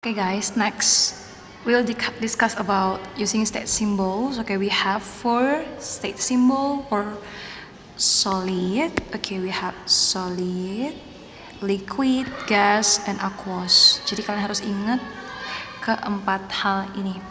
Okay guys, next we'll discuss about using state symbols. Okay, we have 4 state symbol for solid. Okay, we have solid, liquid, gas, and aqueous. Jadi kalian harus ingat keempat hal ini.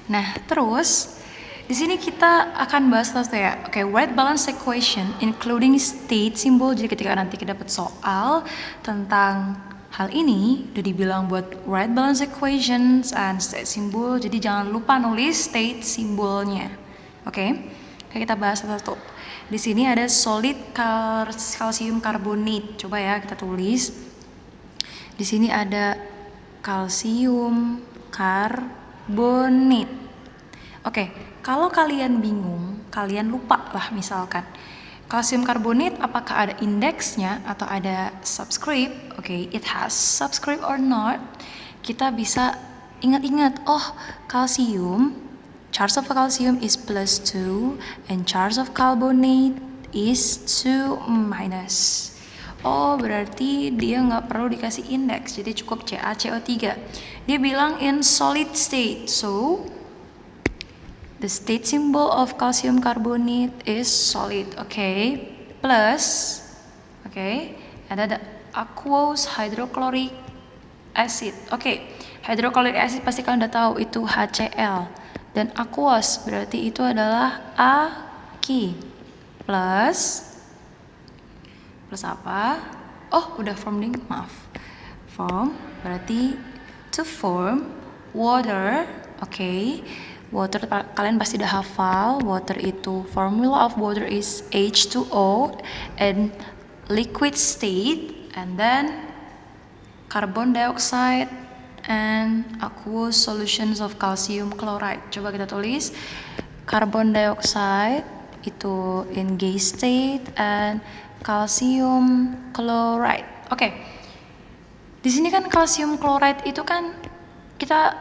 Nah, terus di sini kita akan bahas satu ya. Oke, write balance equation including state symbol. Jadi ketika nanti kita dapat soal tentang hal ini udah dibilang buat write balance equations and state symbol, jadi jangan lupa nulis state simbolnya. Oke, kita bahas satu-satu. Di sini ada solid kalsium karbonat. Coba ya kita tulis. Di sini ada kalsium karbonat. Oke, kalau kalian bingung, kalian lupa lah misalkan. Kalsium karbonat apakah ada indeksnya atau ada subscript? Oke, it has subscript or not? Kita bisa ingat-ingat, oh kalsium, charge of calcium is +2 and charge of carbonate is 2 minus. Oh, berarti dia nggak perlu dikasih indeks, jadi cukup CaCO3. Dia bilang in solid state, so the state symbol of calcium carbonate is solid, okay? Plus, okay, ada aqueous hydrochloric acid. Okay, hydrochloric acid pasti kalian udah tahu itu HCl. Dan aqueous berarti itu adalah Aq. Plus apa? Oh, udah forming, maaf. Form berarti to form water, okay? Water kalian pasti udah hafal, water itu formula of water is H2O and liquid state, and then carbon dioxide and aqueous solutions of calcium chloride. Coba kita tulis carbon dioxide itu in gas state and calcium chloride. Oke. Di sini kan calcium chloride itu kan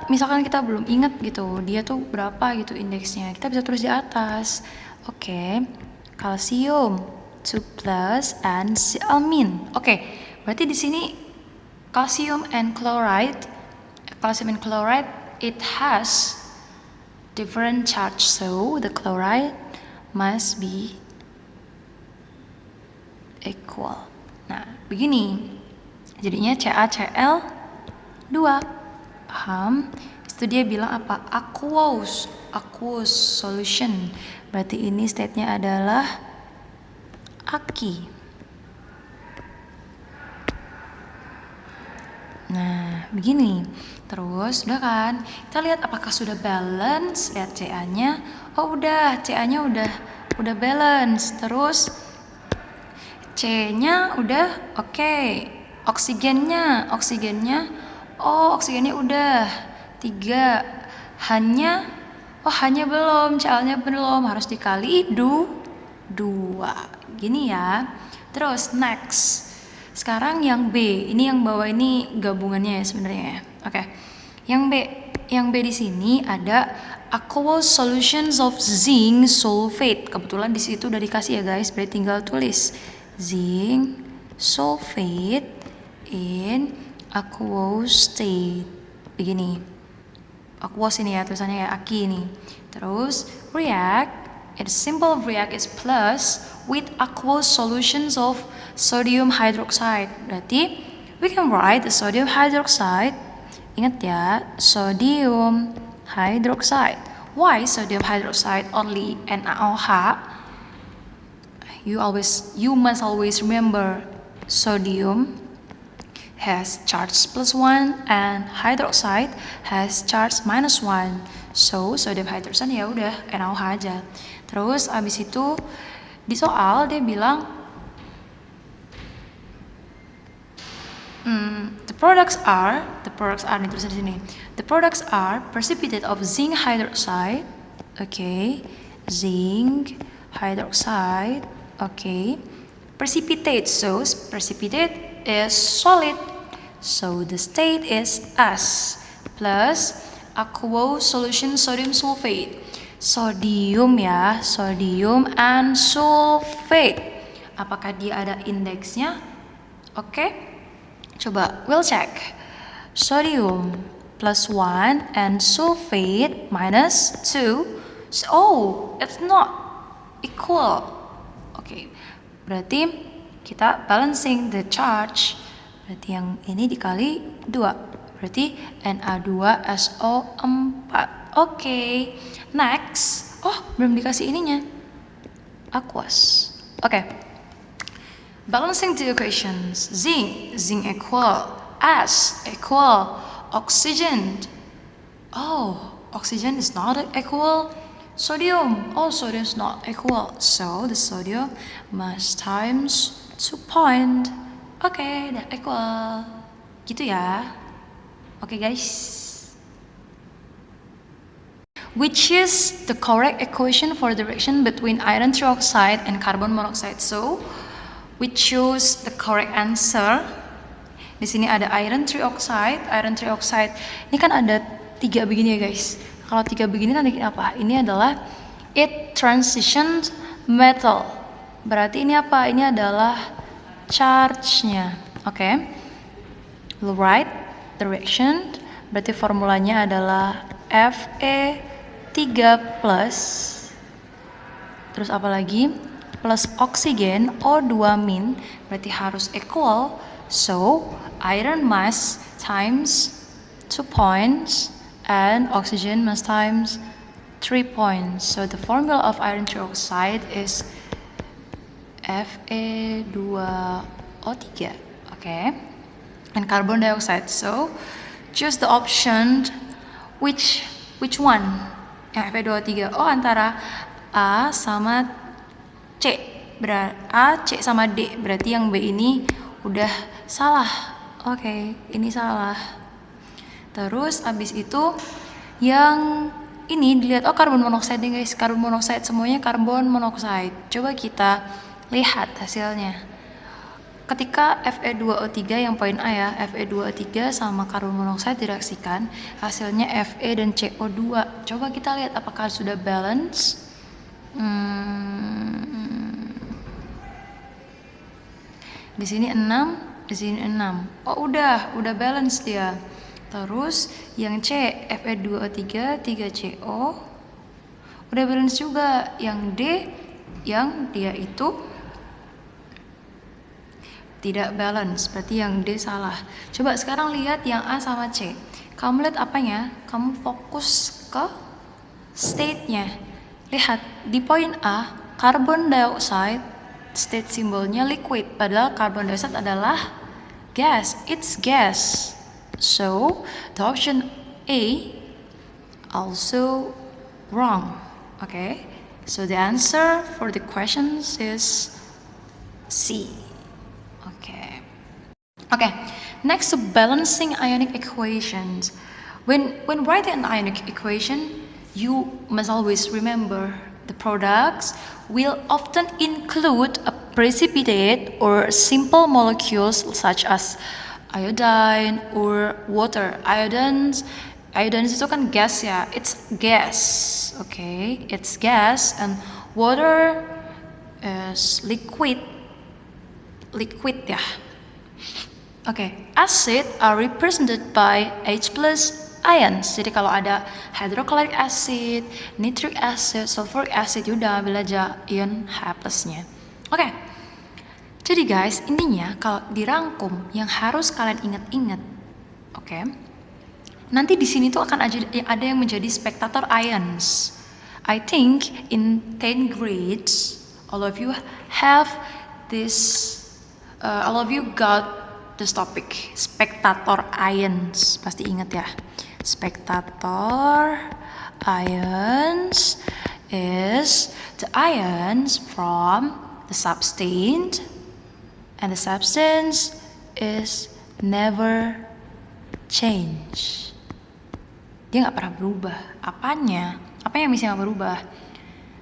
misalkan kita belum ingat gitu, dia tuh berapa gitu indeksnya, kita bisa tulis di atas. Oke, kalsium 2 plus and Cl-. Oke, berarti di sini calcium and chloride, it has different charge, so the chloride must be equal. Nah, begini, jadinya CaCl2. Paham? Itu dia bilang apa? Aqueous solution. Berarti ini state-nya adalah Aq. Nah, begini. Terus, udah kan? Kita lihat apakah sudah balance. Lihat Ca-nya. Oh, udah. Ca-nya udah balance. Terus C-nya udah oke. Oksigennya oh, oksigennya udah 3. Hanya belum, Cl-nya belum, harus dikali 2. Gini ya. Terus next. Sekarang yang B. Ini yang bawah ini gabungannya ya sebenarnya ya. Oke. Yang B di sini ada aqueous solutions of zinc sulfate. Kebetulan di situ udah dikasih ya guys, berarti tinggal tulis zinc sulfate in aqueous state. Begini. Aqueous ini ya tulisannya ya, Aq ini. Terus react, its symbol of react is plus with aqueous solutions of sodium hydroxide. Berarti we can write the sodium hydroxide. Ingat ya, sodium hydroxide. Why sodium hydroxide only NaOH? You must always remember sodium has charge +1 and hydroxide has charge -1. So sodium hydroxide ya udah NaOH aja. Terus abis itu di soal dia bilang the products are ditulis di sini. The products are precipitate of zinc hydroxide. Okay. Zinc hydroxide. Okay. Precipitate. So precipitate is solid. So the state is S plus aqueous solution sodium sulfate. Sodium ya, sodium and sulfate. Apakah dia ada indeksnya? Oke. Coba we'll check. sodium plus 1 and sulfate minus 2. Oh, it's not equal. Oke, berarti kita balancing the charge. Berarti yang ini dikali 2. Berarti Na2SO4. Oke, next. Oh, belum dikasih ininya. Aqueous. Oke. Balancing the equations. Zinc equal. S equal. Oxygen. Oh, oxygen is not equal. Sodium. Oh, sodium is not equal. So the sodium must times 2 point. Oke, udah equal. Gitu ya. Oke guys. Which is the correct equation for the reaction between iron trioxide and carbon monoxide? So, we choose the correct answer. Di sini ada iron trioxide. Iron trioxide ini kan ada 3 begini ya guys. Kalau 3 begini nanti apa? Ini adalah it transitions metal. Berarti ini apa? Ini adalah charge-nya. Oke. We'll write the reaction. Berarti formulanya adalah Fe3+. Terus apa lagi? Plus oksigen O2-, berarti harus equal. So, iron mass times 2 points and oxygen mass times 3 points. So, the formula of iron trioxide is Fe2O3. Okay? And carbon dioxide. So, choose the option which one? Yang Fe2O3. Oh, antara A sama C. A, C sama D. Berarti yang B ini udah salah. Oke, ini salah. Terus abis itu yang ini dilihat, oh karbon monoksida nih guys. Karbon monoksida semuanya karbon monoksida. Coba kita lihat hasilnya. Ketika Fe2O3 yang poin A ya, Fe2O3 sama karbon monoksida direaksikan, hasilnya Fe dan CO2. Coba kita lihat apakah sudah balance. Di sini 6, di sini 6. Oh udah balance dia. Terus yang C Fe2O3 3CO udah balance juga. Yang D yang dia itu tidak balance, berarti yang D salah. Coba sekarang lihat yang A sama C. Kamu lihat apanya? Kamu fokus ke state-nya. Lihat di poin A, carbon dioxide state simbolnya liquid, padahal carbon dioxide adalah gas. It's gas. So, the option A also wrong. Okay? So, the answer for the questions is C. Okay. Next to balancing ionic equations. When writing an ionic equation, you must always remember the products will often include a precipitate or simple molecules such as iodine or water. Iodine itu kan gas ya, it's gas. Okay, it's gas, and water is liquid ya. Okay, acid are represented by H+ ions. Jadi kalau ada hydrochloric acid, nitric acid, sulfuric acid, udah ambil aja ion H+-nya. Oke. Jadi guys, intinya kalau dirangkum yang harus kalian ingat-ingat. Oke. Nanti di sini tuh akan ada yang menjadi spectator ions. I think in 10 grades all of you have this all of you got this topic, spectator ions. Pasti ingat ya. Spectator ions is the ions from the substance, and the substance is never change. Dia nggak pernah berubah. Apanya? Apa yang bisa nggak berubah?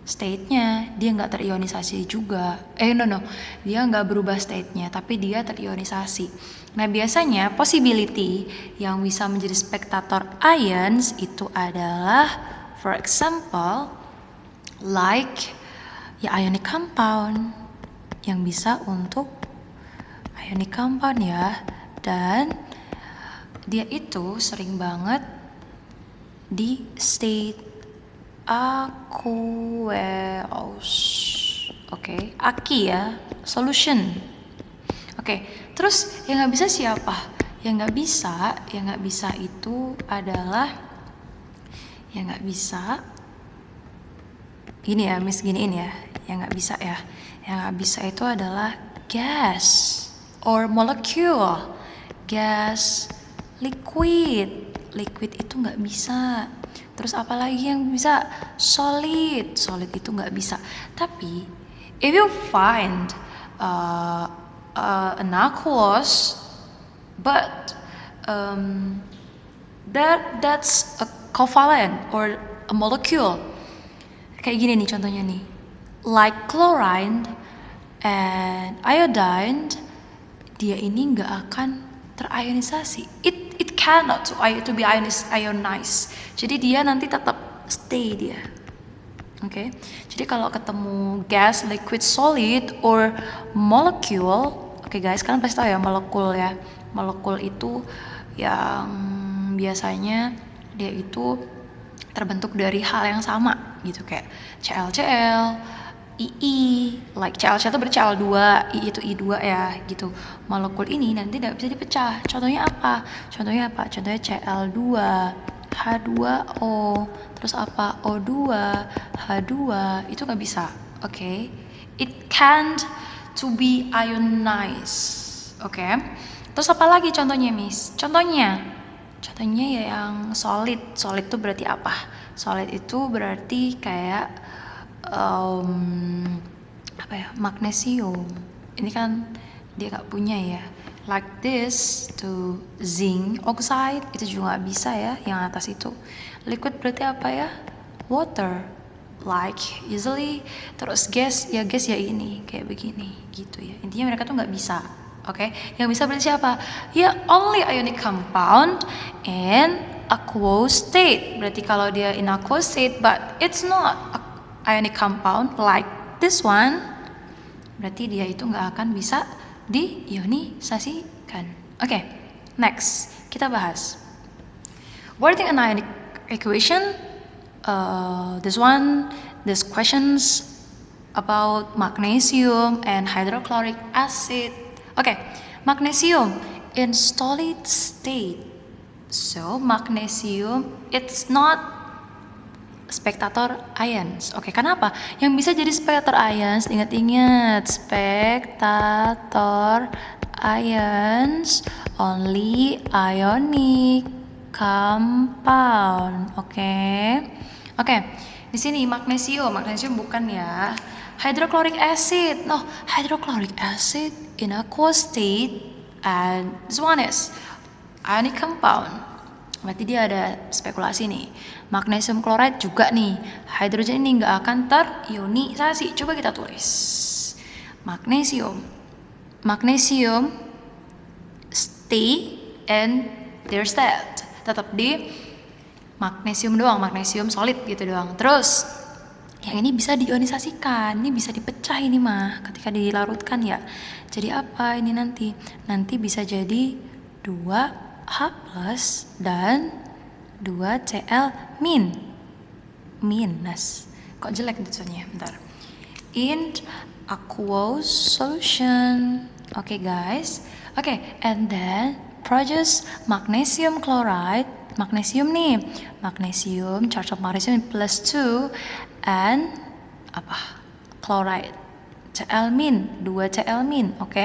State-nya, dia nggak terionisasi juga. Dia nggak berubah state-nya, tapi dia terionisasi. Nah, biasanya possibility yang bisa menjadi spectator ions itu adalah, for example, like ya ionic compound, yang bisa untuk ionic compound ya. Dan dia itu sering banget di state aqueous. Oke, aki ya, solution. Oke, terus yang nggak bisa siapa? Yang nggak bisa itu adalah yang nggak bisa. Gini ya, Miss giniin ya. Yang nggak bisa ya. Yang nggak bisa itu adalah gas or molecule. Gas, liquid. Liquid itu nggak bisa. Terus apalagi yang bisa? Solid. Solid itu nggak bisa. Tapi if you find an aqueous, but that's a covalent or a molecule. Kayak gini nih contohnya nih. Like chlorine and iodine, dia ini nggak akan terionisasi. It cannot to be ionized. Jadi dia nanti tetap stay dia. Oke. Jadi kalau ketemu gas, liquid, solid or molecule, oke guys, kalian pasti tahu ya molekul ya. Molekul itu yang biasanya dia itu terbentuk dari hal yang sama gitu, kayak ClCl, II, like ClCl itu berCl2, I itu I2 ya gitu. Molekul ini nanti tidak bisa dipecah. Contohnya apa? Contohnya Cl2, H2O, terus apa? O2, H2, itu nggak bisa. Oke. It can't to be ionized. Oke. Terus apa lagi contohnya, Miss? Contohnya ya yang solid. Solid itu berarti apa? Solid itu berarti kayak apa ya? Magnesium. Ini kan dia nggak punya ya. Like this to zinc oxide itu juga nggak bisa ya, yang atas itu. Liquid berarti apa ya? Water. Like easily. Terus gas ya ini kayak begini gitu ya. Intinya mereka tuh nggak bisa. Oke, yang bisa berarti siapa? Ya only ionic compound and aqueous state. Berarti kalau dia in aqueous state but it's not ionic compound like this one, berarti dia itu nggak akan bisa diionisasikan. Oke, next kita bahas writing an ionic equation. This questions about magnesium and hydrochloric acid. Oke, magnesium in solid state. So magnesium it's not spectator ions. Oke, kenapa? Yang bisa jadi spectator ions, ingat-ingat, spectator ions only ionic compound. Oke, di sini magnesium bukan ya. Hydrochloric acid, no, hydrochloric acid in aqueous state, and this one is ionic compound. Berarti dia ada spekulasi nih. Magnesium chloride juga nih, hidrogen ini nggak akan terionisasi. Coba kita tulis. Magnesium stay in their state. Tetap di magnesium doang, magnesium solid gitu doang. Terus yang ini bisa diionisasikan, ini bisa dipecah ini mah ketika dilarutkan ya. Jadi apa ini nanti? Nanti bisa jadi 2H+ dan 2Cl-. Minus. Kok jelek tulisannya? Bentar. In aqueous solution. Oke, guys. Oke, and then produce magnesium chloride. Magnesium nih. Magnesium, charge of magnesium +2 and apa? Chloride. Cl-, 2Cl-, oke.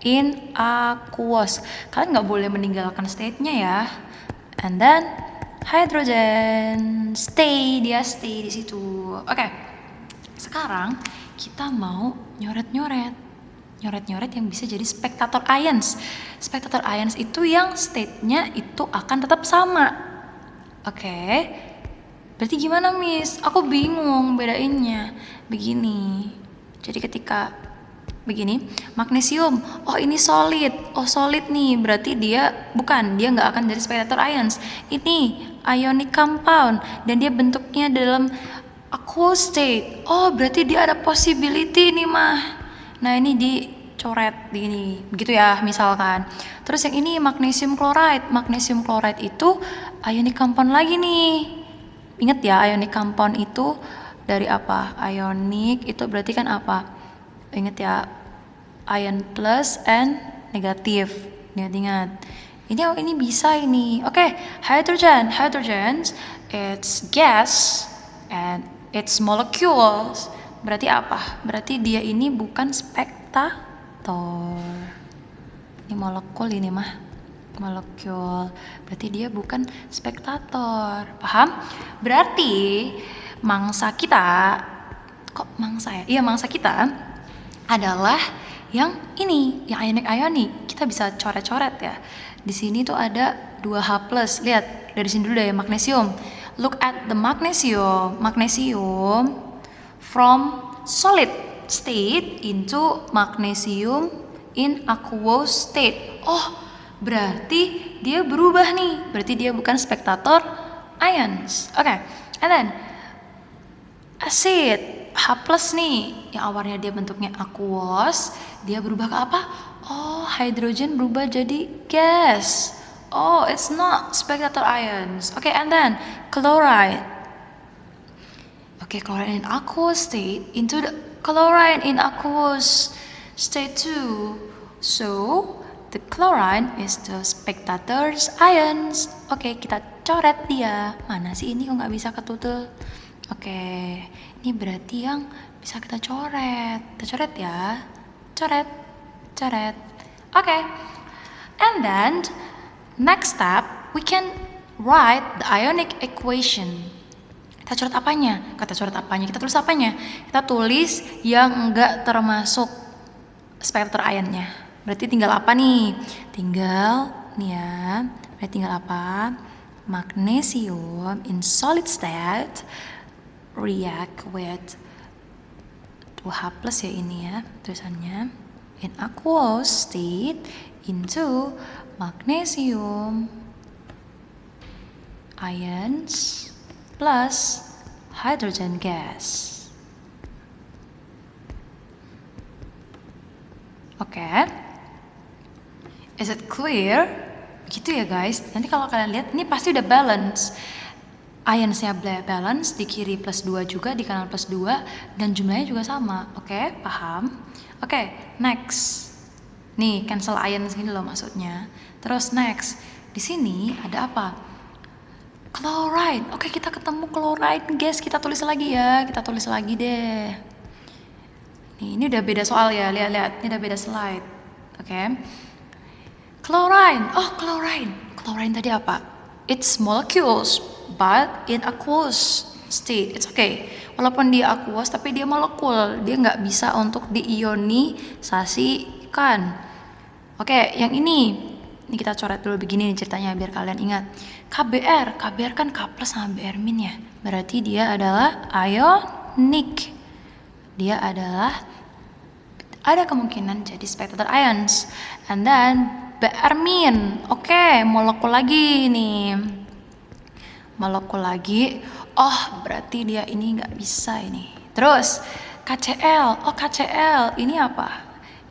In aqueous. Kalian nggak boleh meninggalkan state-nya ya. And then hydrogen stay di situ. Oke. Sekarang kita mau nyoret-nyoret yang bisa jadi spectator ions. Spectator ions itu yang state-nya itu akan tetap sama. Oke. Berarti gimana, Miss? Aku bingung bedainnya. Begini. Jadi ketika begini, magnesium, oh ini solid, oh solid nih, berarti dia nggak akan dari spectator ions. Ini ionic compound dan dia bentuknya dalam aqueous state. Oh berarti dia ada possibility nih mah. Nah ini coret gini, begitu ya misalkan. Terus yang ini magnesium chloride. Magnesium chloride itu ionic compound lagi nih. Ingat ya, ionic compound itu dari apa? Ionic itu berarti kan apa? Ingat ya, ion plus and negatif. Ingat-ingat. Ini bisa ini. Oke, hydrogen. Hydrogen it's gas and its molecules. Berarti apa? Berarti dia ini bukan spektator. Ini molekul ini mah. Molekul. Berarti dia bukan spektator. Paham? Berarti mangsa kita, kok mangsa ya? Iya, mangsa kita adalah yang ini, yang ionic. Kita bisa coret-coret ya. Di sini tuh ada 2H+. Lihat, dari sini dulu deh, magnesium. Look at the magnesium. Magnesium from solid state into magnesium in aqueous state. Oh, berarti dia berubah nih. Berarti dia bukan spektator ions. Oke, and then acid H+ nih, yang awalnya dia bentuknya aqueous, dia berubah ke apa? Oh, hydrogen berubah jadi gas. Oh, it's not spectator ions. Okay, and then chloride. Okay, chloride in aqueous state into the chloride in aqueous state too. So, the chloride is the spectator's ions. Okay, kita coret dia. Mana sih ini kok nggak bisa ketutul? Oke, ini berarti yang bisa kita coret. Kita coret ya. Coret. Oke. And then next step we can write the ionic equation. Kita coret apanya? Kita tulis apanya? Kita tulis yang enggak termasuk spektator ionnya. Berarti tinggal apa nih? Tinggal nih ya. Berarti tinggal apa? Magnesium in solid state react with 2H+ ya ini ya tulisannya, in aqueous state into magnesium ions plus hydrogen gas. Oke. Is it clear? Begitu ya guys. Nanti kalau kalian lihat ini pasti udah balance. Ionsnya balance, di kiri +2 juga, di kanan +2, dan jumlahnya juga sama. Oke, paham? Oke, next. Nih, cancel ions gini loh maksudnya. Terus next, di sini ada apa? Chloride. Oke, kita ketemu chloride gas. Kita tulis lagi ya. Kita tulis lagi deh. Nih, ini udah beda soal ya. Lihat. Ini udah beda slide. Oke. Chloride. Oh, chloride. Chloride tadi apa? It's molecules, but in aqueous state. It's okay. Walaupun dia aqueous, tapi dia molekul. Dia nggak bisa untuk diionisasikan. Oke, yang ini kita coret dulu begini ceritanya biar kalian ingat. KBr kan K+ sama Br- ya. Berarti dia adalah ionic. Dia adalah ada kemungkinan jadi spectator ions. And then Br-. Oke, molekul lagi nih. Molekul lagi. Oh, berarti dia ini nggak bisa ini. Terus KCl. Oh, KCl. Ini apa?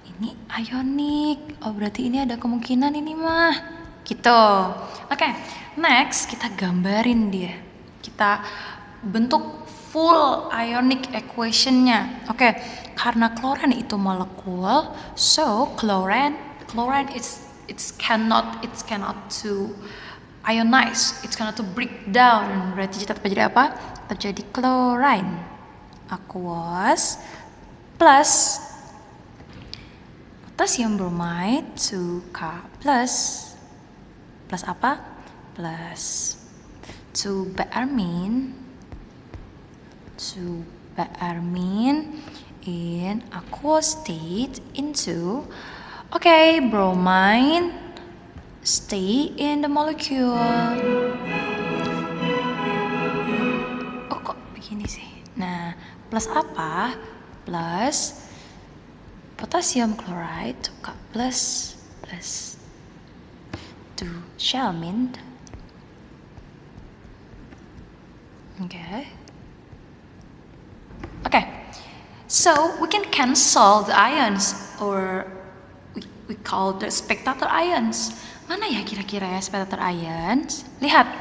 Ini ionic. Oh, berarti ini ada kemungkinan ini mah. Gitu. Oke, next kita gambarin dia. Kita bentuk full ionic equation-nya. Oke, karena chlorine itu molekul, so chlorine cannot to ionize, it's cannot to break down. Berarti terjadi apa? Terjadi chlorine aqueous plus potassium bromide 2K plus apa? Plus 2-Br-amine in aqueous state into bromine stay in the molecule. Oh, kok begini sih? Nah, plus apa? Plus potassium chloride 2K plus 2-Shell-amine. Okay. So we can cancel the ions or we call the spectator ions. Mana ya kira-kira ya spectator ions? Lihat,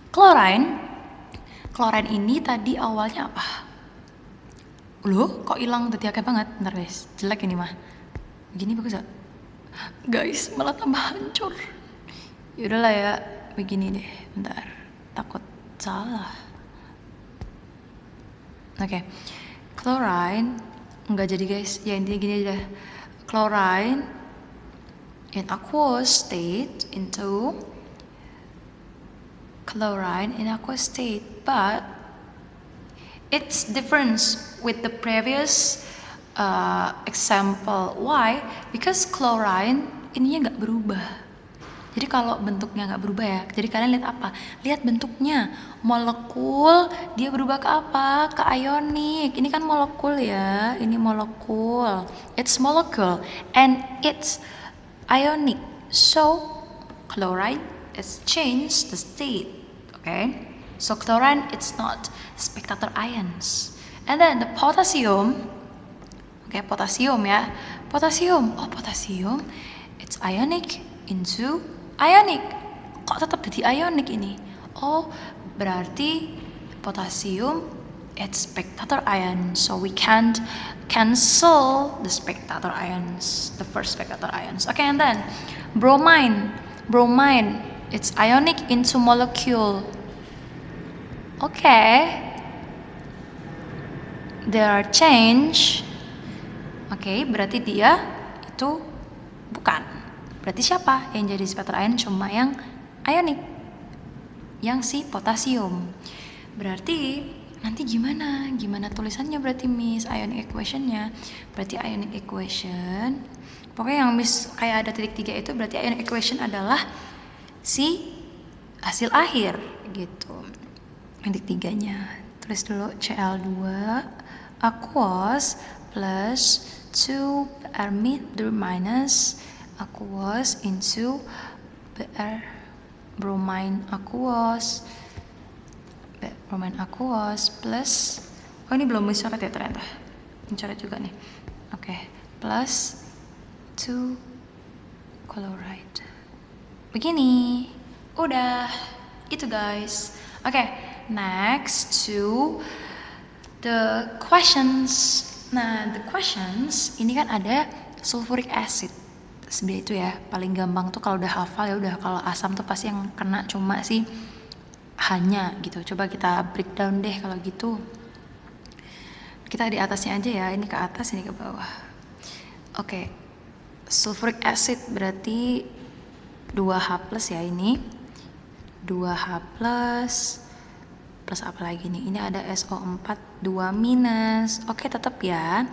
chlorine ini tadi awalnya apa? Loh, kok hilang tadi akeh banget? Bentar guys, jelek ini mah. Begini bagus gak? Guys, malah tambah hancur. Yaudahlah ya, begini deh, bentar. Takut salah. Oke, chlorine enggak jadi guys, ya intinya gini aja. Chlorine in aqueous state into chlorine in aqueous state, but it's difference with the previous example. Why? Because chlorine ininya nggak berubah. Jadi kalau bentuknya nggak berubah ya, jadi kalian lihat apa? Lihat bentuknya, molekul dia berubah ke apa? Ke ionik. Ini kan molekul ya, ini molekul. It's molecule and it's ionic. So chlorine is changed the state. Okay, so chlorine it's not spectator ions. And then the potassium. Okay, potassium ya. Potassium. Oh, potassium it's ionic into ionic. Kok tetap jadi ionic ini? Oh, berarti potassium it's spectator ion. So we can't cancel the spectator ions, the first spectator ions. Okay, and then bromine. Bromine it's ionic into molecule. Okay. There are change. Oke, berarti dia itu bukan. Berarti siapa yang jadi spectator ion? Cuma yang ionic, yang si potasium. Berarti nanti gimana? Gimana tulisannya berarti Miss ionic equationnya? Berarti ionic equation, pokoknya yang Miss kayak ada titik 3 itu berarti ionic equation adalah si hasil akhir gitu. Titik 3-nya. Tulis dulu Cl2 aqueous plus 2 Br minus aqueous into Br bromine aqueous plus, oh ini belum dicoret ya ternyata, dicoret juga nih. Oke, plus 2 chloride. Begini, udah gitu guys. Oke, next to the questions. Nah, the questions ini kan ada sulfuric acid. Sebenarnya itu ya paling gampang tuh kalau udah hafal ya udah. Kalau asam tuh pasti yang kena cuma sih hanya gitu. Coba kita breakdown deh kalau gitu. Kita di atasnya aja ya. Ini ke atas, ini ke bawah. Oke. Sulfuric acid berarti 2H+ ya ini. 2H+ plus apa lagi nih? Ini ada SO4 2-. Oke, tetap ya.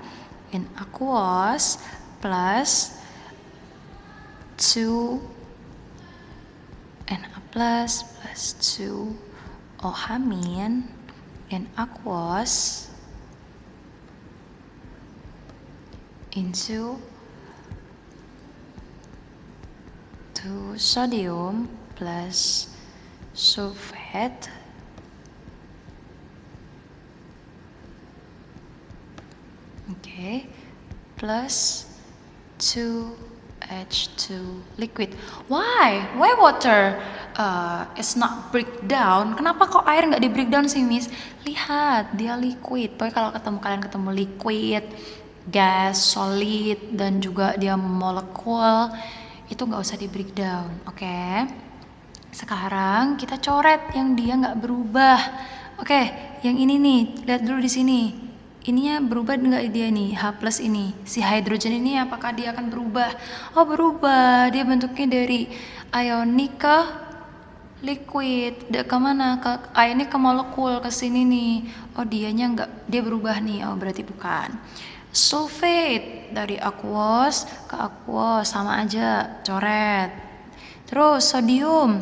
In aqueous plus 2 Na plus 2 OH- in aqueous into 2 sodium plus sulfate plus 2H2 liquid. Why water is not breakdown? Kenapa kok air nggak di breakdown sih Miss? Lihat dia liquid. Pokoknya kalau kalian ketemu liquid, gas, solid, dan juga dia molekul itu nggak usah di breakdown. Oke. Sekarang kita coret yang dia nggak berubah. Oke, yang ini nih, lihat dulu di sini. Ininya berubah nggak dia nih, H+ ini, si hidrogen ini apakah dia akan berubah? Oh berubah, dia bentuknya dari ionic ke liquid, ke mana? Ke ionic ke molekul, ke sini nih. Oh dianya nggak, dia berubah nih, oh berarti bukan. Sulfate dari aqueous ke aqueous, sama aja, coret. Terus sodium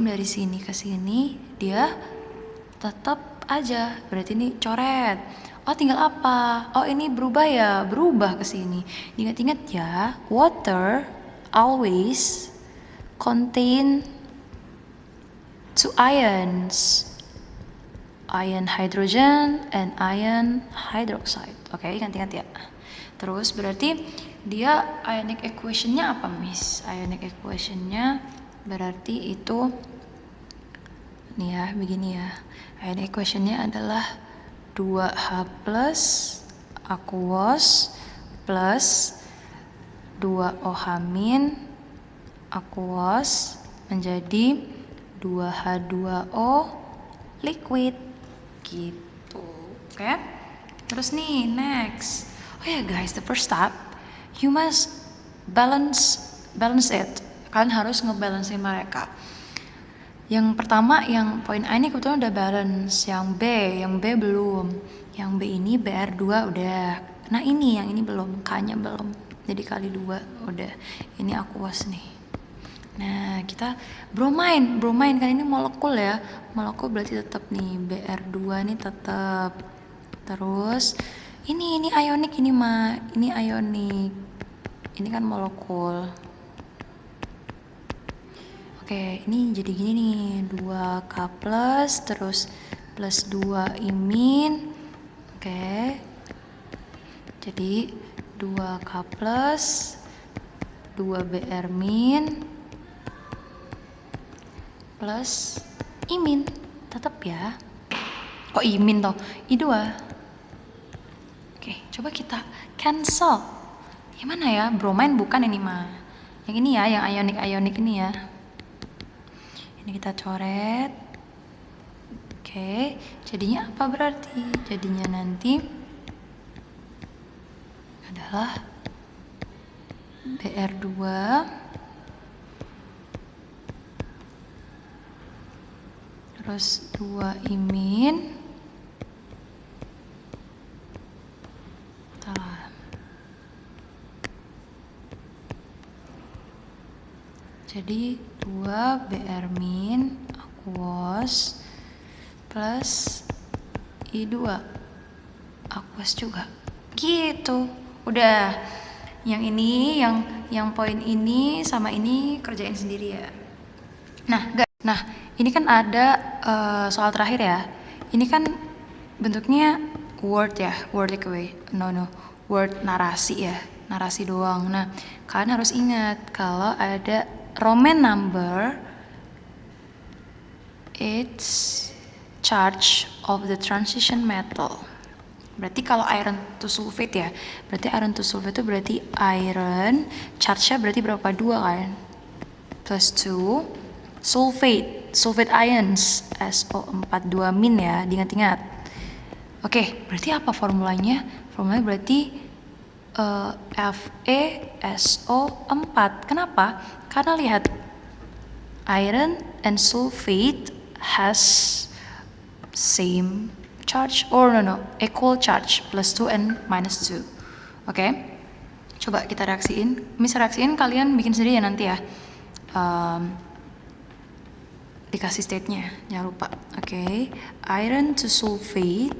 dari sini ke sini dia tetap aja, berarti ini coret. Oh tinggal apa? Oh ini berubah ya, berubah ke sini. Ingat-ingat ya, water always contain 2 ions. ion hydrogen and ion hydroxide. Oke, ingat-ingat ya. Terus berarti dia ionic equation-nya apa, Miss? Ionic equation-nya berarti itu nih ya, begini ya. Ionic equation-nya adalah 2H plus aqueous plus 2OH min aqueous menjadi 2H2O liquid gitu. Oke? Terus nih, next. Oh ya guys, the first step you must balance it. Kalian harus ngebalancein mereka. Yang pertama, yang poin A ini kebetulan udah balance. Yang B belum. Yang B ini BR2 udah. Nah ini, yang ini belum, K-nya belum. Jadi kali 2 udah. Ini aqueous nih. Nah kita bromine kan ini molekul ya. Molekul berarti tetap nih, BR2 nih tetap. Terus ini ionik, ini ionik. Ini kan molekul. Oke, ini jadi gini nih, 2K plus, terus plus 2 imin. Oke, jadi 2K plus, 2Br min, plus imin. Tetap ya. Kok imin toh? I2. Oke, coba kita cancel. Yang mana ya? Bromine bukan ini mah. Yang ini ya, yang ionik ini ya. Ini kita coret. Oke, jadinya apa berarti? Jadinya nanti adalah BR2 terus 2 imin. Jadi 2 BR min aqueous plus I2 aqueous juga. Gitu. Udah. Yang ini, yang poin ini sama ini kerjain sendiri ya. Nah, ini kan ada soal terakhir ya. Ini kan bentuknya word ya, word takeaway. Word narasi ya, narasi doang. Nah, kalian harus ingat kalau ada Roman number, it's charge of the transition metal. Berarti kalau iron to sulfate ya, berarti iron to sulfate itu berarti iron, charge-nya berarti berapa? 2 kan? Plus 2, sulfate ions, SO42 min ya, diingat-ingat. Oke, berarti apa formulanya? Formulanya berarti FeSO4. Kenapa? Karena lihat, iron and sulfate has same charge or equal charge, plus 2 and minus 2. Oke, coba kita reaksiin. Misal reaksiin, kalian bikin sendiri ya nanti ya. Dikasih state-nya, jangan lupa. Oke, iron to sulfate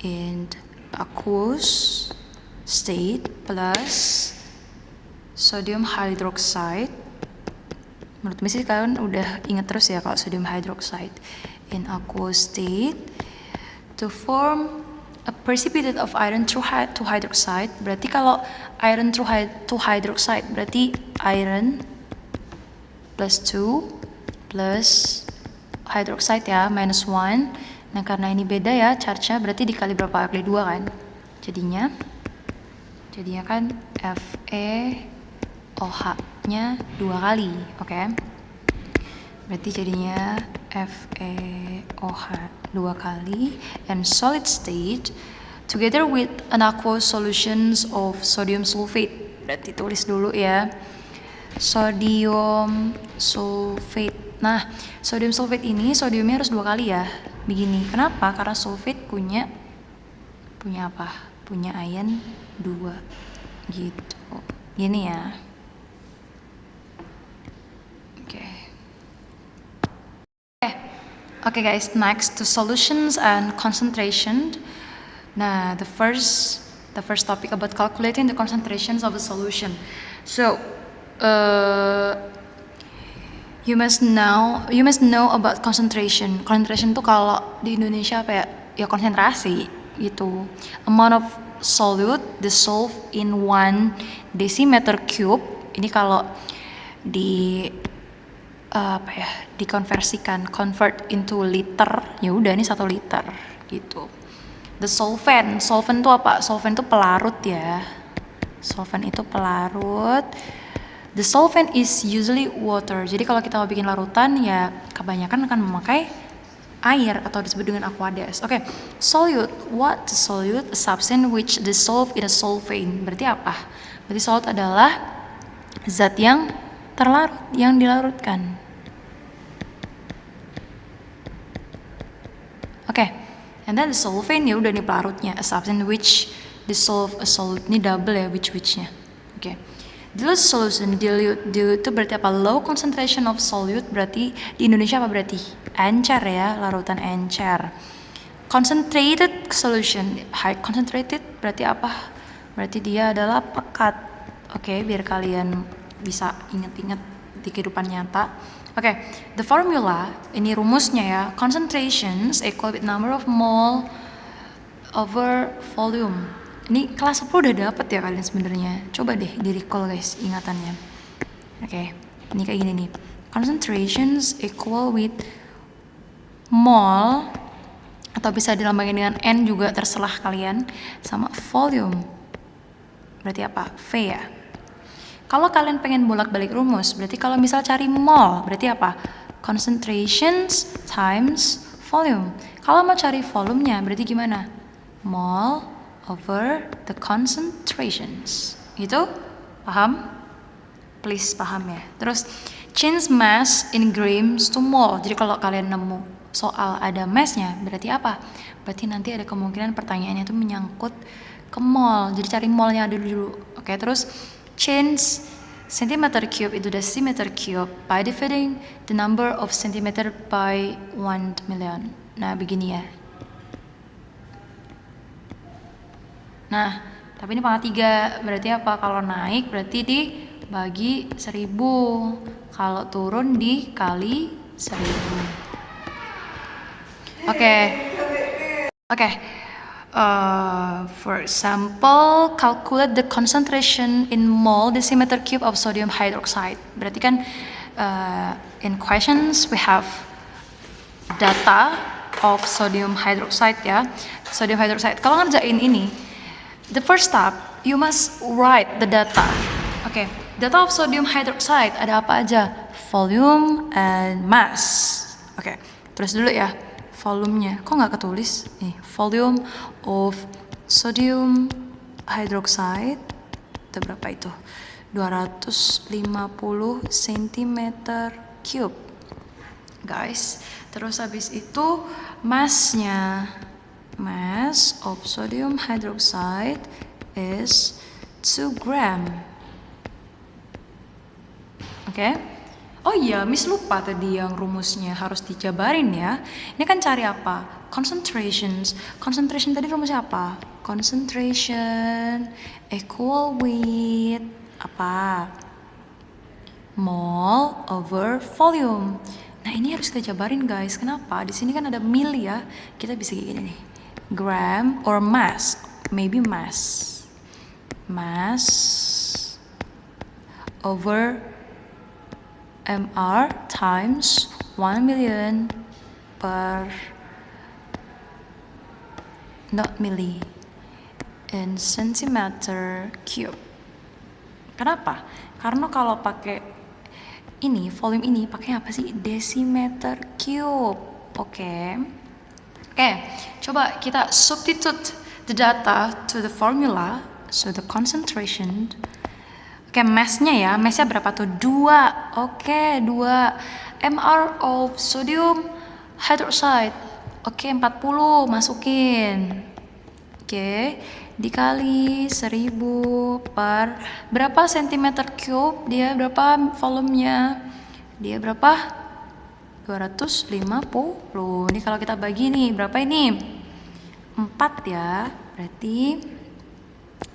and aqueous state plus sodium hydroxide. Menurut Missy kalian udah ingat terus ya kalau sodium hydroxide in aqueous state to form a precipitate of iron to hydroxide. Berarti kalau iron to hydroxide berarti iron plus 2 plus hydroxide ya, minus 1. Nah karena ini beda ya charge-nya, berarti dikali berapa? Kali 2 kan. Jadinya kan FeOH-nya 2 kali, oke? Berarti jadinya FeOH 2 kali and solid state together with an aqueous solutions of sodium sulfate. Berarti tulis dulu ya. Sodium sulfate. Nah, sodium sulfate ini sodiumnya harus 2 kali ya. Begini. Kenapa? Karena sulfate punya apa? Punya ion 2 gitu. Gini ya. Oke guys, next to solutions and concentration. Nah, the first topic about calculating the concentrations of a solution. So, You must know about concentration. Concentration tuh kalau di Indonesia apa ya? Ya konsentrasi gitu. Amount of solute dissolved in 1 decimeter cube. Ini kalau di apa ya? Dikonversikan, convert into liter. Ya udah ini 1 liter gitu. The solvent tuh apa? Solvent tuh pelarut ya. Solvent itu pelarut. The solvent is usually water. Jadi kalau kita mau bikin larutan ya kebanyakan akan memakai air atau disebut dengan aqueous. Oke. Solute. What is solute? A substance which dissolve in a solvent. Berarti apa? Berarti solute adalah zat yang terlarut, yang dilarutkan. Oke. And then the solvent ya udah nih pelarutnya. A substance which dissolve a solute. Ini double ya which-nya. Oke. Dilute solution, dilute itu berarti apa? Low concentration of solute, berarti di Indonesia apa berarti? Encer ya, larutan encer. Concentrated solution, high concentrated berarti apa? Berarti dia adalah pekat. Oke, biar kalian bisa inget-inget di kehidupan nyata. Oke, the formula, ini rumusnya ya. Concentrations equal with number of mole over volume. Ini kelas 10 udah dapet ya kalian sebenarnya. Coba deh di recall guys ingatannya. Oke, ini kayak gini nih. Concentrations equal with mole atau bisa dilambangin dengan N juga terserah kalian sama volume. Berarti apa? V ya. Kalau kalian pengen bolak-balik rumus, berarti kalau misal cari mole, berarti apa? Concentrations times volume. Kalau mau cari volumenya, berarti gimana? Mole over the concentrations. Itu paham? Please paham ya. Terus change mass in grams to mole. Jadi kalau kalian nemu soal ada massnya, berarti apa? Berarti nanti ada kemungkinan pertanyaannya itu menyangkut ke mole. Jadi cari mole-nya dulu. Oke, terus change centimeter cube into decimeter cube by dividing the number of centimeter by 1 million. Nah, begini ya. Nah, tapi ini pangkat 3, berarti apa? Kalau naik berarti dibagi 1000. Kalau turun dikali 1000. Oke. For example, calculate the concentration in mole decimeter cube of sodium hydroxide. Berarti kan in questions we have data of sodium hydroxide ya. Sodium hydroxide. Kalau ngerjain ini, the first step, you must write the data. Oke, data of sodium hydroxide ada apa aja? Volume and mass. Oke, terus dulu ya, volumenya. Kok nggak ketulis? Nih, volume of sodium hydroxide. Itu berapa itu? 250 cm cube. Guys, terus habis itu massnya. Mass of sodium hydroxide is 2 gram. Oke. Oh iya, Miss lupa tadi yang rumusnya harus dijabarin ya. Ini kan cari apa? Concentrations. Concentration tadi rumusnya apa? Concentration equal with apa? Mole over volume. Nah, ini harus kita jabarin guys. Kenapa? Di sini kan ada mili ya. Kita bisa kayak gini nih. Gram or mass, maybe mass over mr times 1 million per not milli in centimeter cube. Kenapa? Karena kalau pakai ini volume ini pakai apa sih? Decimeter cube. Oke, coba kita substitute the data to the formula. So the concentration. Oke, massnya ya. Massnya berapa tuh? 2. Oke, 2 mr of sodium hydroxide. Oke, 40 masukin. Oke, dikali 1000 per berapa centimeter cube? Dia berapa volumenya? Dia berapa? 250. Ini kalau kita bagi nih, berapa ini? 4 ya. Berarti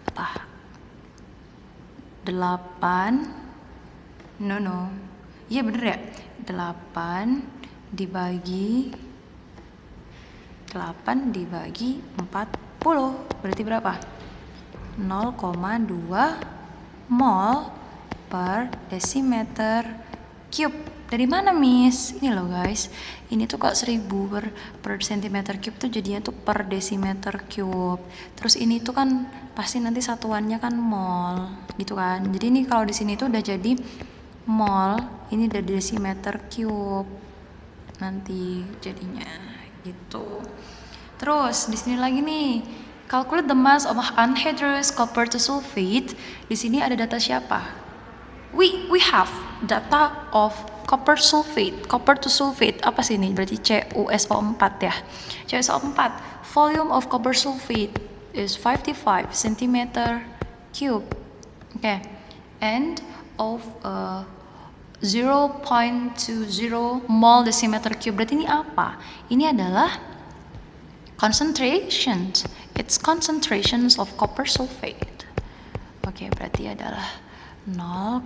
apa? 8. No. Iya bener ya? 8 dibagi 40. Berarti berapa? 0,2 mol per desimeter cube. Dari mana Miss? Ini loh guys, ini tuh kok 1000 per centimeter cube tuh jadinya tuh per desimeter cube. Terus ini tuh kan pasti nanti satuannya kan mol gitu kan. Jadi ini kalau di sini tuh udah jadi mol, ini udah desimeter cube nanti jadinya gitu. Terus di sini lagi nih, calculate the mass of anhydrous copper to sulfate. Di sini ada data siapa? We have data of copper sulfate, copper to sulfate. Apa sih ini? Berarti CuSO4 ya. CuSO4, volume of copper sulfate is 55 cm cube. Okay. And of 0.20 mol decimeter cube. Berarti ini apa? Ini adalah concentrations. It's concentrations of copper sulfate. Oke, berarti adalah 0,2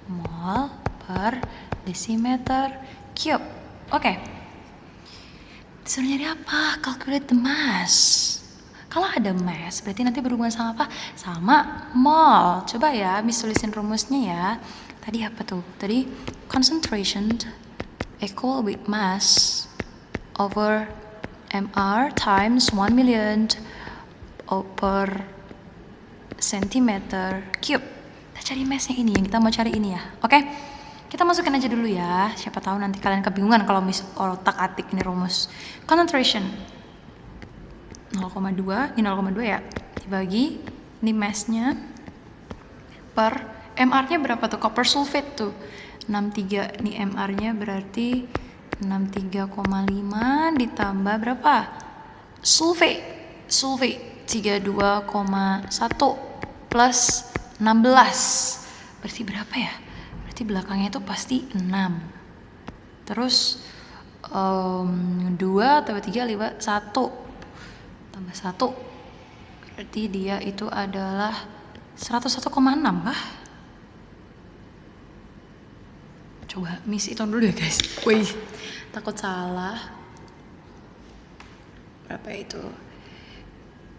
mol per desimeter cube. Oke. Disuruh nyari apa? Calculate the mass. Kalau ada mass, berarti nanti berhubungan sama apa? Sama mol. Coba ya, Miss tulisin rumusnya ya. Tadi apa tuh? Tadi concentration equal with mass over mr times 1 million per centimeter cube. Kita cari massnya ini, yang kita mau cari ini ya. Oke, kita masukin aja dulu ya. Siapa tahu nanti kalian kebingungan kalau Miss otak atik ini rumus. Concentration 0,2, ini 0,2 ya, dibagi ini massnya per mr-nya berapa tuh? Copper sulfate tuh 63, nih mr-nya berarti 63,5 ditambah berapa? Sulfate 32,1 plus 16. Berarti berapa ya? Berarti belakangnya itu pasti 6. Terus 2 tambah 3 1 tambah 1. Berarti dia itu adalah 101,6 kah? Coba Miss hitung dulu ya guys. Wih, takut salah. Berapa itu?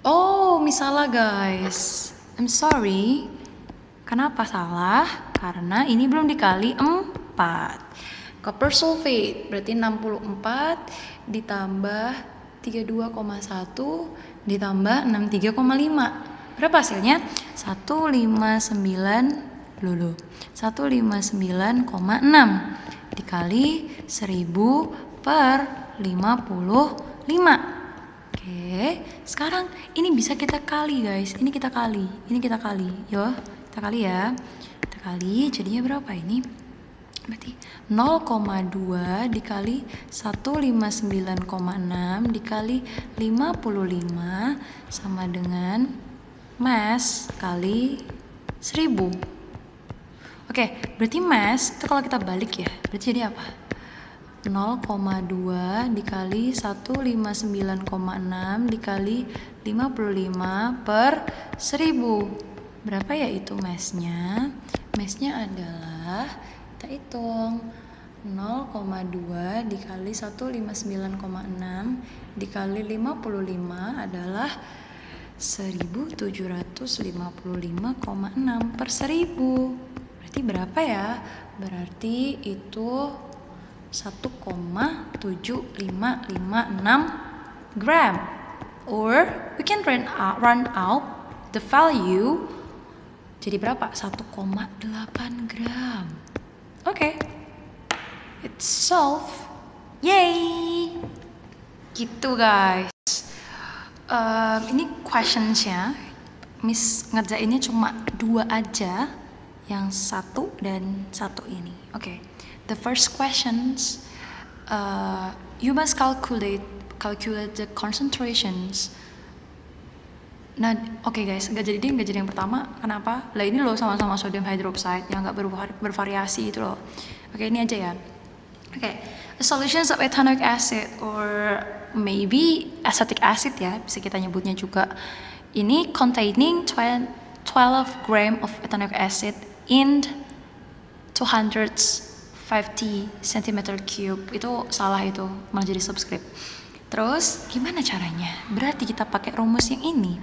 Oh, Miss salah guys. I'm sorry. Kenapa salah? Karena ini belum dikali 4. Copper sulfate berarti 64 ditambah 32,1 ditambah 63,5. Berapa hasilnya? 159,6 dikali 1000 per 55. Oke, sekarang ini bisa kita kali guys. Ini kita kali. Yo, kita kali ya. Kita kali jadinya berapa ini? Berarti 0,2 dikali 159,6 dikali 55 sama dengan mass kali 1000. Oke, berarti mass itu kalau kita balik ya, berarti jadi apa? 0,2 dikali 159,6 dikali 55 per 1000. Berapa ya itu massnya? Massnya adalah, kita hitung, 0,2 dikali 159,6 dikali 55 adalah 1755,6 per 1000. Berarti berapa ya? Berarti itu 1,7556 gram. Or we can run out the value. Jadi berapa? 1,8 gram. Oke. It's solved. Yay! Gitu guys. Ini questionsnya Miss ngerjainnya cuma 2 aja, yang 1 dan 1 ini. Oke. The first questions, you must calculate the concentrations. Nah, oke guys, nggak jadi yang pertama. Kenapa? Lah ini loh sama-sama sodium hydroxide yang nggak bervariasi itu loh. Oke, ini aja ya. Oke, the solutions of ethanoic acid or maybe acetic acid ya, bisa kita nyebutnya juga. Ini containing 12 gram of ethanoic acid in 250 centimeter cube. Itu salah, itu malah jadi subscript. Terus gimana caranya? Berarti kita pakai rumus yang ini.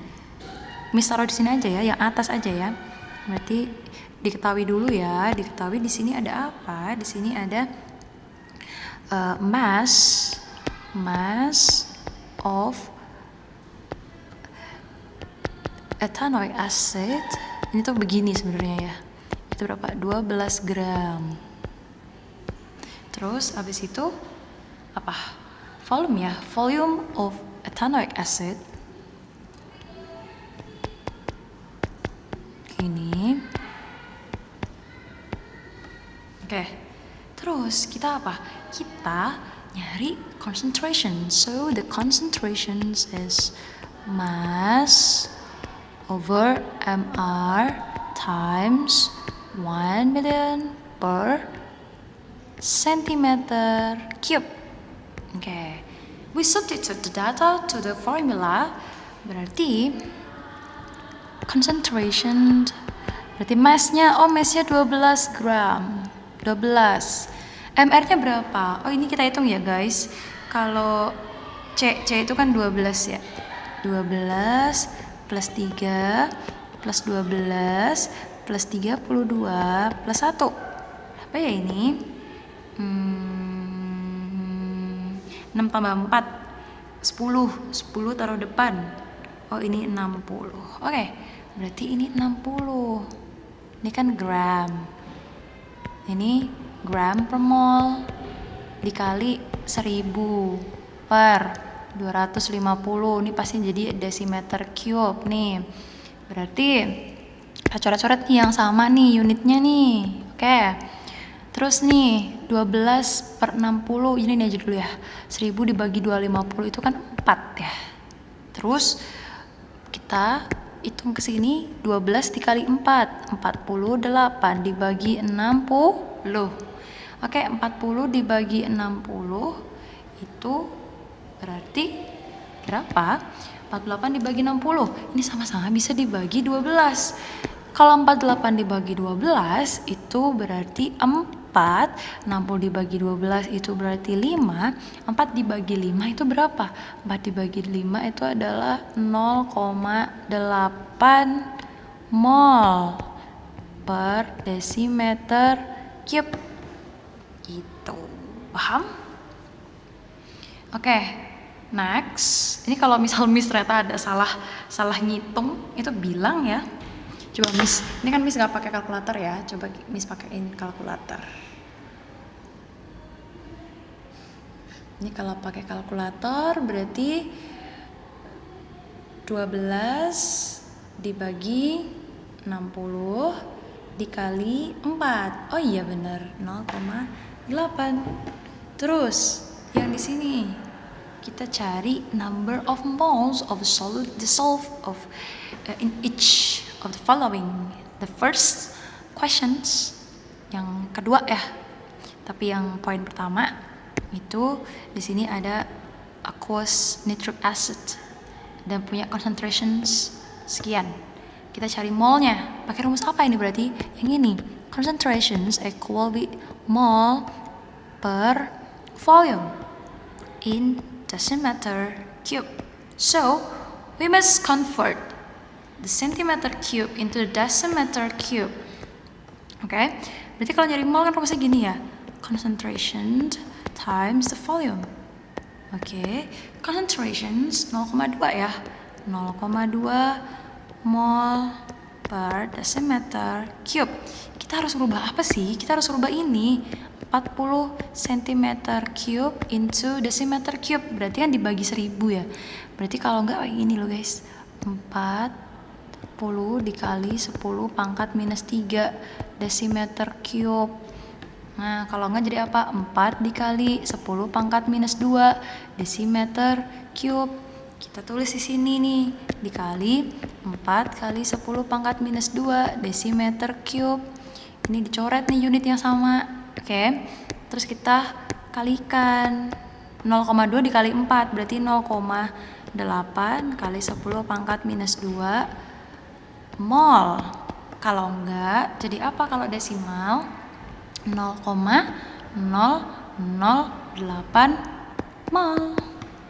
Miss taruh di sini aja ya, yang atas aja ya. Berarti diketahui dulu ya, diketahui di sini ada apa? Di sini ada mass of ethanoic acid. Ini tuh begini sebenarnya ya. Itu berapa? 12 gram. Terus abis itu apa? Volume ya, volume of ethanoic acid. Ini. Oke. Terus kita apa? Kita nyari concentration. So the concentration is mass over mR times 1 million per centimeter cube. Okay. We substitute the data to the formula. Berarti concentration, berarti massnya 12 gram. 12. MR-nya berapa? Oh, ini kita hitung ya guys. Kalau C itu kan 12 ya. 12 plus 3 plus 12 plus 32 plus 1. Apa ya ini? 6 tambah 4 10 taruh depan. Oh, ini 60. Oke, berarti ini 60. Ini kan gram. Ini gram per mol dikali 1000 per 250. Ini pasti jadi decimeter cube nih. Berarti coret-coret nih yang sama nih unitnya nih. Oke. Terus nih 12 per 60, ini aja dulu ya. 1000 dibagi 250 itu kan 4 ya. Terus kita hitung ke sini 12 dikali 4, 48 dibagi 60. Oke, 40 dibagi 60 itu berarti berapa? 48 dibagi 60. Ini sama-sama bisa dibagi 12. Kalau 48 dibagi 12 itu berarti 4. 60 dibagi 12 itu berarti 5. 4 dibagi 5 itu berapa? 4 dibagi 5 itu adalah 0,8 mol per decimeter cube. Gitu. Paham? Oke. Next. Ini kalau misal Miss ternyata ada salah ngitung, itu bilang ya. Coba Miss, ini kan Miss gak pakai kalkulator ya. Coba Miss pakein kalkulator. Ini kalau pakai kalkulator berarti 12 dibagi 60 dikali 4. Oh iya benar, 0,8. Terus yang di sini kita cari number of moles of solid dissolved of in each of the following. The first questions, yang kedua ya. Tapi yang poin pertama itu di sini ada aqueous nitric acid dan punya concentrations sekian. Kita cari molnya. Pakai rumus apa ini berarti? Yang ini. Concentrations equal with mole per volume in decimeter cube. So, we must convert the centimeter cube into the decimeter cube. Oke, berarti kalau nyari mol kan rumusnya gini ya. Concentration times the volume. Oke, concentrations 0,2 ya. 0,2 mol per decimeter cube. Kita harus rubah apa sih? Kita harus rubah ini. 40 cm cube into decimeter cube. Berarti kan dibagi 1000 ya. Berarti kalau enggak kayak gini loh guys. 40 dikali 10 pangkat minus 3 decimeter cube. Nah, kalau enggak jadi apa? 4 dikali 10 pangkat minus 2 decimeter cube. Kita tulis di sini nih, dikali 4 kali 10 pangkat minus 2 decimeter cube. Ini dicoret nih unit yang sama. Oke. Terus kita kalikan 0,2 dikali 4 berarti 0,8 kali 10 pangkat minus 2 mol. Kalau enggak, jadi apa kalau desimal? 0,008 mol.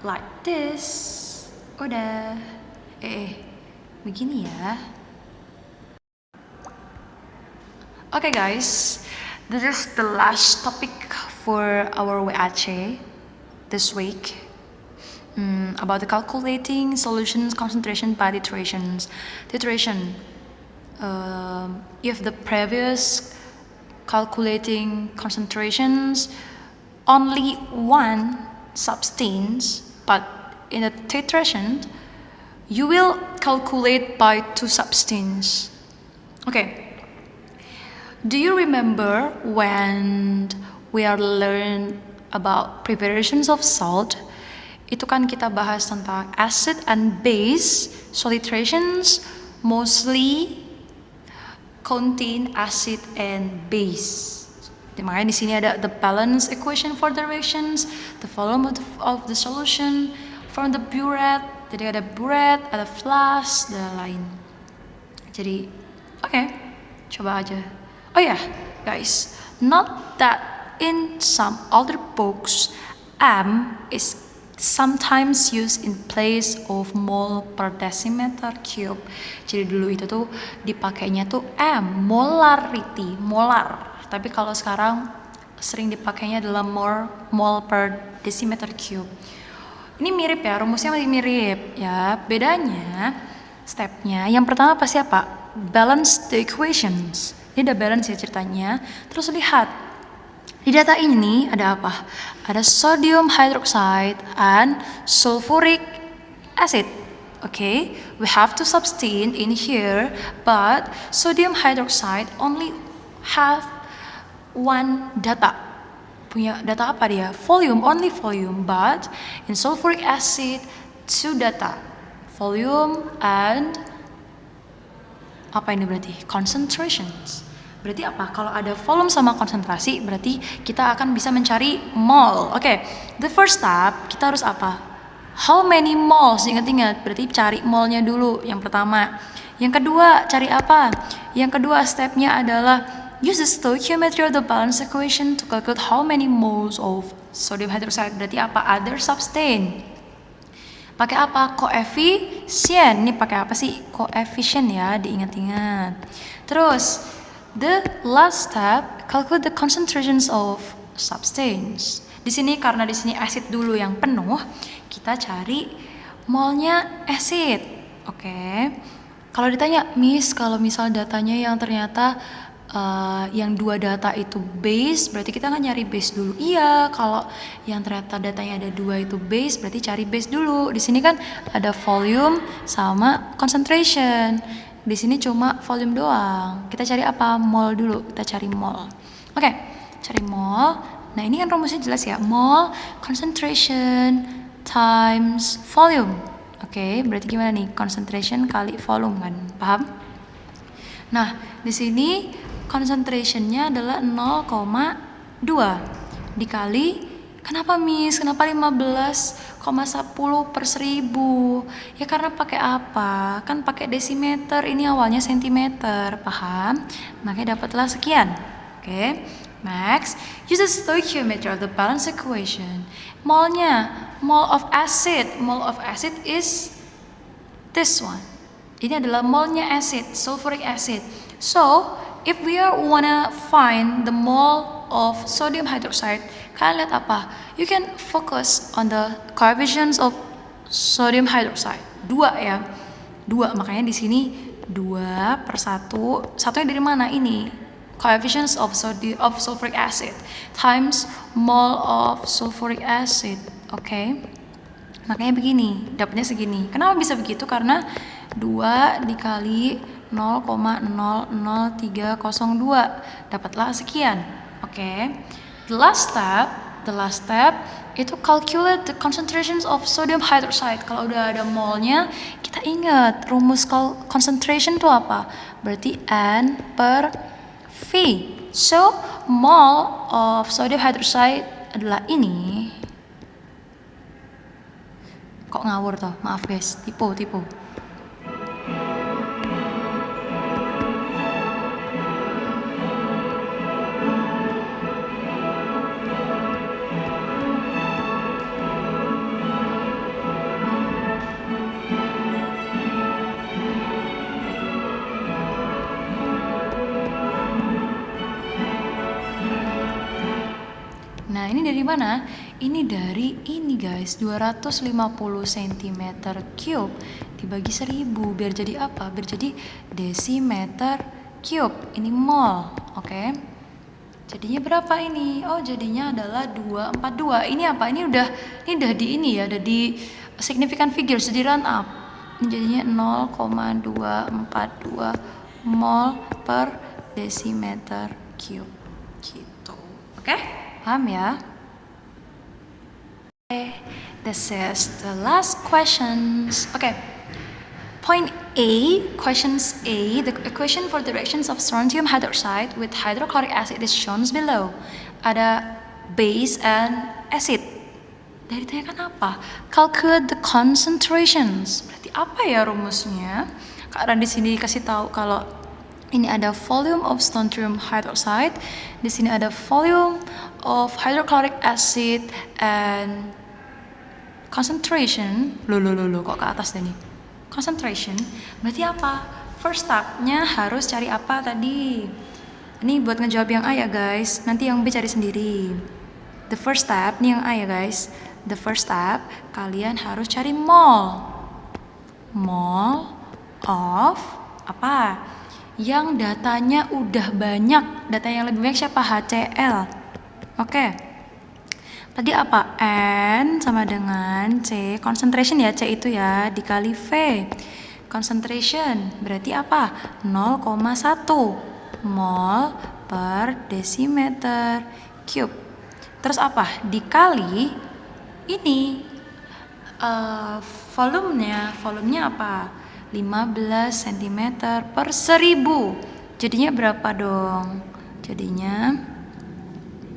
Like this. Udah. Begini ya. Okay guys, this is the last topic for our WAC this week. About the calculating solutions concentration by iterations. Iteration. If the previous calculating concentrations only one substance, but in the titration you will calculate by two substance. Okay. Do you remember when we are learn about preparations of salt? Itu kan kita bahas tentang acid and base. So titrations mostly contain acid and base. Makanya di sini ada the balance equation for the reactions, the volume of the solution from the burette. Jadi ada burette, ada flash, dan lain. Jadi, oke, coba aja. Oh yeah, guys, note that in some other books, M is sometimes used in place of mole per decimeter cube. Jadi dulu itu tuh dipakainya tuh M, molarity, molar. Tapi kalau sekarang sering dipakainya adalah mole per decimeter cube. Ini mirip ya, rumusnya masih mirip ya. Bedanya stepnya, yang pertama pasti apa? Balance the equations. Ini udah balance ya ceritanya. Terus lihat di data ini ada apa? Ada sodium hydroxide and sulfuric acid. Okay, we have two substance in here, but sodium hydroxide only have one data. Punya data apa dia? Volume, only volume. But in sulfuric acid, two data. Volume and apa ini berarti? Concentrations. Berarti apa? Kalau ada volume sama konsentrasi, berarti kita akan bisa mencari mol. Oke, the first step, kita harus apa? How many moles? Ingat-ingat, berarti cari molnya dulu, yang pertama. Yang kedua, cari apa? Yang kedua stepnya adalah use the stoichiometry of the balance equation to calculate how many moles of sodium hydroxide. Berarti apa? Other substance. Pakai apa? Koefisien. Ini pakai apa sih? Koefisien ya, diingat-ingat. Terus, the last step, calculate the concentrations of substance. Di sini karena di sini acid dulu yang penuh, kita cari molnya acid. Oke. Kalau ditanya, Miss, kalau misal datanya yang ternyata yang dua data itu base, berarti kita kan nyari base dulu. Iya, kalau yang ternyata datanya ada dua itu base, berarti cari base dulu. Di sini kan ada volume sama concentration. Di sini cuma volume doang. Kita cari apa? Mol dulu. Kita cari mol. Oke, cari mol. Nah, ini kan rumusnya jelas ya. Mol concentration times volume. Oke, berarti gimana nih? Concentration kali volume kan. Paham? Nah, di sini concentrationnya adalah 0,2 dikali, kenapa Miss? Kenapa 15,10 per 1000? Ya karena pakai apa? Kan pakai desimeter, ini awalnya sentimeter, paham? Makanya dapatlah sekian. Oke, next, use the stoichiometry of the balance equation. Molnya, mole of acid is this one. Ini adalah molnya acid, sulfuric acid. So, if we wanna find the mole of sodium hydroxide, kalian lihat apa? You can focus on the coefficients of sodium hydroxide. 2 ya. 2, makanya di sini 2 per 1. Satunya dari mana ini? Coefficients of sulfuric acid times mole of sulfuric acid. Oke. Makanya begini, dapatnya segini. Kenapa bisa begitu? Karena 2 dikali 0,00302 dapatlah sekian. Oke. The last step itu calculate the concentrations of sodium hydroxide. Kalau udah ada molnya, kita ingat rumus concentration itu apa? Berarti N per V. So, mole of sodium hydroxide adalah ini. Kok ngawur toh? Maaf guys, tipu. ini dari mana? Ini dari ini guys, 250 cm cube dibagi 1000. Biar jadi apa? Biar jadi desimeter cube. Ini mol, oke? Jadinya berapa ini? Oh, jadinya adalah 242. Ini apa? Ini udah di ini ya, udah di significant figure, jadi round up. Ini jadinya 0,242 mol per desimeter cube. Gitu. Oke? Paham ya? Okay. This is the last questions. Okay. Point A, questions A, the equation for the reactions of strontium hydroxide with hydrochloric acid is shown below. Ada base and acid. Dari ditanyakan apa? Calculate the concentrations. Berarti apa ya rumusnya? Karena di sini dikasih tahu kalau ini ada volume of strontium hydroxide, di sini ada volume of hydrochloric acid and concentration. Loh, kok ke atas deh nih? Concentration, berarti apa? First step-nya harus cari apa tadi? Ini buat ngejawab yang A ya guys, nanti yang B cari sendiri. The first step, nih yang A ya guys. The first step, kalian harus cari mol. Mol of apa? Yang datanya udah banyak. Data yang lebih banyak siapa? HCl. Oke. Tadi apa? N sama dengan C, concentration ya, C itu ya, dikali V. Concentration, berarti apa? 0,1 mol per desimeter cube. Terus apa? Dikali ini, volumenya apa? 15 cm per 1000. Jadinya berapa dong? Jadinya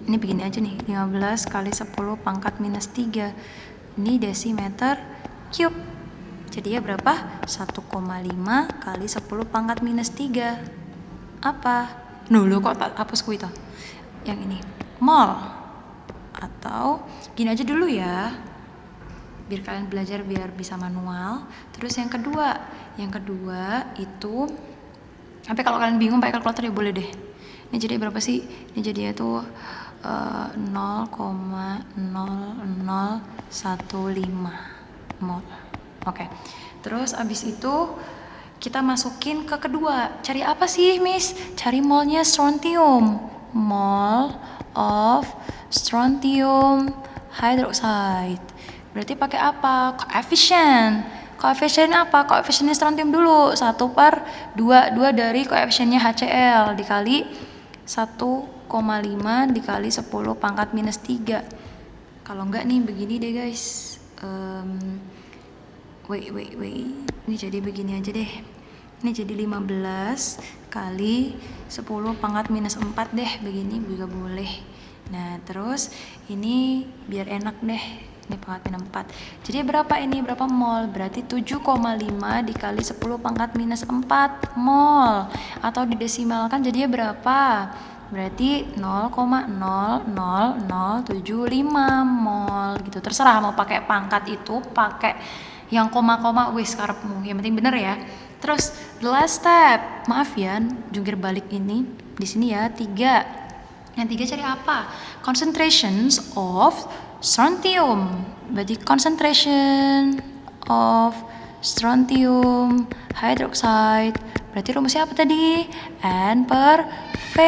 ini begini aja nih, 15 kali 10 pangkat minus 3. Ini desimeter cube. Jadi ya berapa? 1,5 kali 10 pangkat minus 3. Apa? Lo kok tak hapusku itu? Yang ini, mol. Atau gini aja dulu ya, biar kalian belajar biar bisa manual. Terus yang kedua itu, sampai kalau kalian bingung pakai kalkulator ya boleh deh. Ini jadi berapa sih? Ini jadinya tuh 0,0015 mol. Oke. Terus abis itu kita masukin ke kedua. Cari apa sih, Miss? Cari molnya strontium. Mol of strontium hydroxide. Berarti pakai apa? Koefisien. Koefisien apa? Koefisiennya strontium dulu. 1/2. 2 dari koefisiennya HCl dikali 1,5 dikali 10 pangkat minus 3. Kalau enggak nih begini deh guys. Wait. Ini jadi begini aja deh. Ini jadi 15 kali 10 pangkat minus 4 deh. Begini juga boleh. Nah terus ini biar enak deh. Ini pangkat minus 4. Jadi berapa ini? Berapa mol? Berarti 7,5 dikali 10 pangkat minus 4 mol. Atau didesimalkan jadinya berapa? Berarti 0,00075 mol gitu. Terserah mau pakai pangkat itu, pakai yang koma-koma, wis karepmu. Yang penting bener ya. Terus the last step. Maaf ya, jungkir balik ini. Di sini ya 3. Yang 3 cari apa? Concentrations of strontium. Berarti concentration of strontium hydroxide. Berarti rumusnya apa tadi? N per V.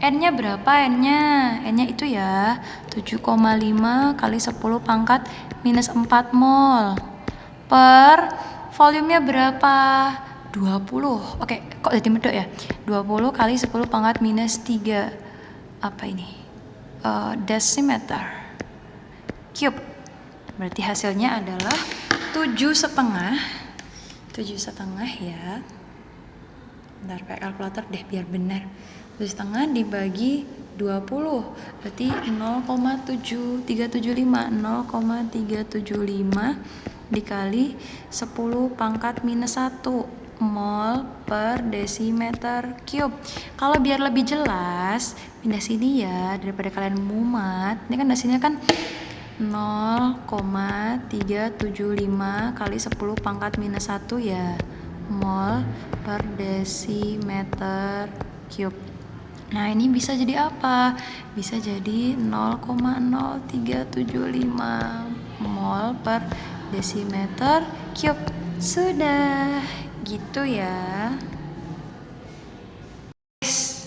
N-nya berapa N-nya? N-nya itu ya 7,5 kali 10 pangkat minus 4 mol. Per volumenya berapa? 20. Oke, kok jadi medok ya? 20 kali 10 pangkat minus 3. Apa ini? Desimeter cube. Berarti hasilnya adalah 7,5 ya. Bentar pakai kalkulator deh biar benar. 7,5 dibagi 20 berarti 0,375 dikali 10 pangkat minus 1 mol per desimeter cube. Kalau biar lebih jelas pindah sini ya, daripada kalian mumat. Ini kan hasilnya kan 0,375 kali 10 pangkat minus 1 ya, mol per desimeter cube. Nah, ini bisa jadi apa? Bisa jadi 0,0375 mol per desimeter cube. Sudah, gitu ya.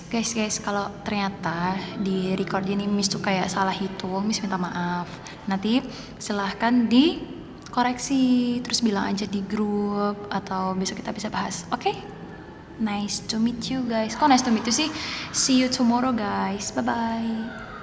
Guys, kalau ternyata di record ini Miss tuh kayak salah hitung, Miss minta maaf. Nanti silahkan dikoreksi, terus bilang aja di grup atau besok kita bisa bahas. Oke? Nice to meet you guys. Kok nice to meet you sih? See you tomorrow guys. Bye bye.